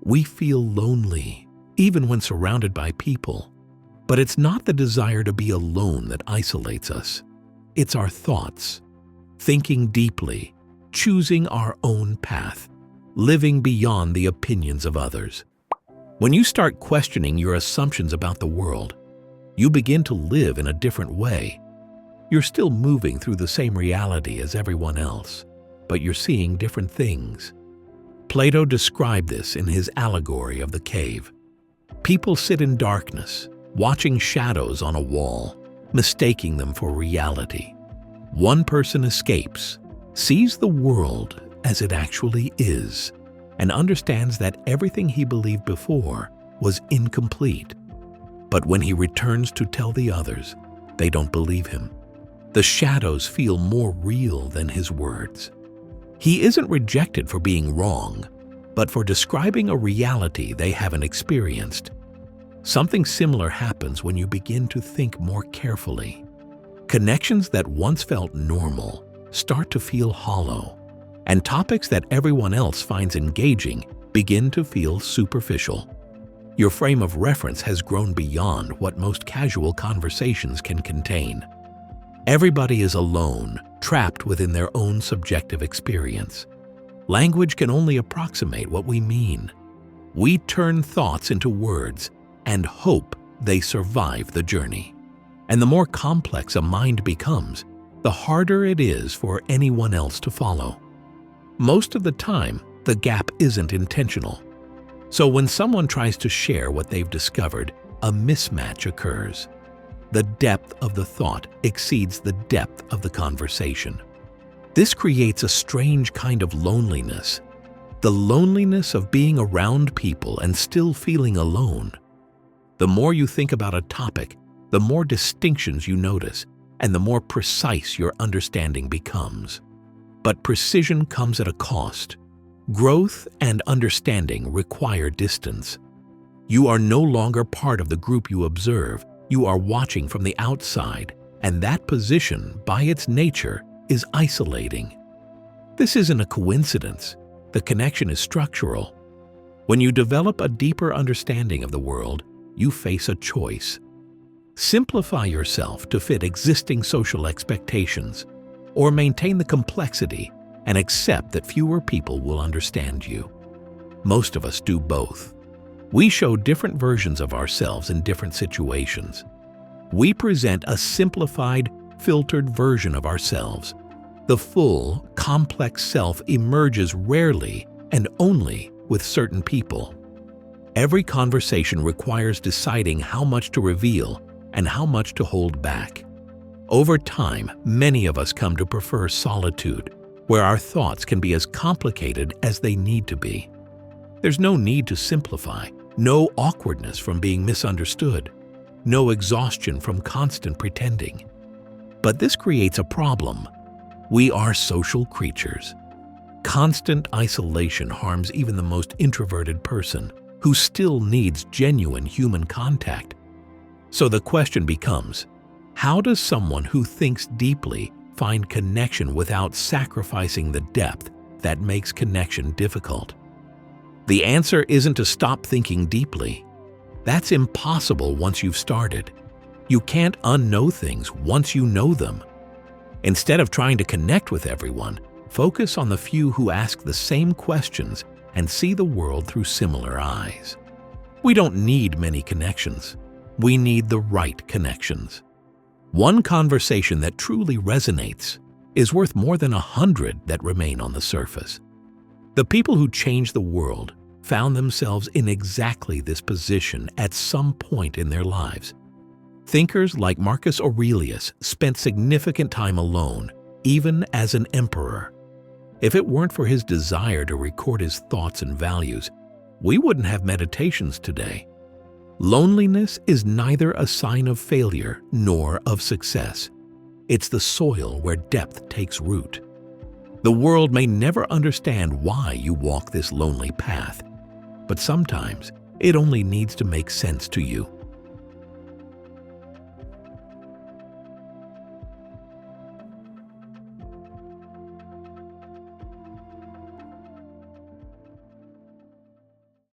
We feel lonely, even when surrounded by people. But it's not the desire to be alone that isolates us. It's our thoughts. Thinking deeply, choosing our own path, living beyond the opinions of others. When you start questioning your assumptions about the world, you begin to live in a different way. You're still moving through the same reality as everyone else, but you're seeing different things. Plato described this in his Allegory of the cave. People sit in darkness, watching shadows on a wall, mistaking them for reality. One person escapes, sees the world as it actually is, and understands that everything he believed before was incomplete. But when he returns to tell the others, they don't believe him. The shadows feel more real than his words. He isn't rejected for being wrong, but for describing a reality they haven't experienced. Something similar happens when you begin to think more carefully. Connections that once felt normal start to feel hollow, and topics that everyone else finds engaging begin to feel superficial. Your frame of reference has grown beyond what most casual conversations can contain. Everybody is alone, trapped within their own subjective experience. Language can only approximate what we mean. We turn thoughts into words and hope they survive the journey. And the more complex a mind becomes, the harder it is for anyone else to follow. Most of the time, the gap isn't intentional. So when someone tries to share what they've discovered, a mismatch occurs. The depth of the thought exceeds the depth of the conversation. This creates a strange kind of loneliness, the loneliness of being around people and still feeling alone. The more you think about a topic, the more distinctions you notice, and the more precise your understanding becomes. But precision comes at a cost. Growth and understanding require distance. You are no longer part of the group you observe. You are watching from the outside, and that position, by its nature, is isolating. This isn't a coincidence. The connection is structural. When you develop a deeper understanding of the world, you face a choice. Simplify yourself to fit existing social expectations, or maintain the complexity and accept that fewer people will understand you. Most of us do both. We show different versions of ourselves in different situations. We present a simplified, filtered version of ourselves. The full, complex self emerges rarely and only with certain people. Every conversation requires deciding how much to reveal and how much to hold back. Over time, many of us come to prefer solitude, where our thoughts can be as complicated as they need to be. There's no need to simplify, no awkwardness from being misunderstood, no exhaustion from constant pretending. But this creates a problem. We are social creatures. Constant isolation harms even the most introverted person, who still needs genuine human contact. So the question becomes, how does someone who thinks deeply find connection without sacrificing the depth that makes connection difficult? The answer isn't to stop thinking deeply. That's impossible once you've started. You can't unknow things once you know them. Instead of trying to connect with everyone, focus on the few who ask the same questions and see the world through similar eyes. We don't need many connections. We need the right connections. One conversation that truly resonates is worth more than 100 that remain on the surface. The people who changed the world found themselves in exactly this position at some point in their lives. Thinkers like Marcus Aurelius spent significant time alone, even as an emperor. If it weren't for his desire to record his thoughts and values, we wouldn't have meditations today. Loneliness is neither a sign of failure nor of success. It's the soil where depth takes root. The world may never understand why you walk this lonely path, but sometimes it only needs to make sense to you.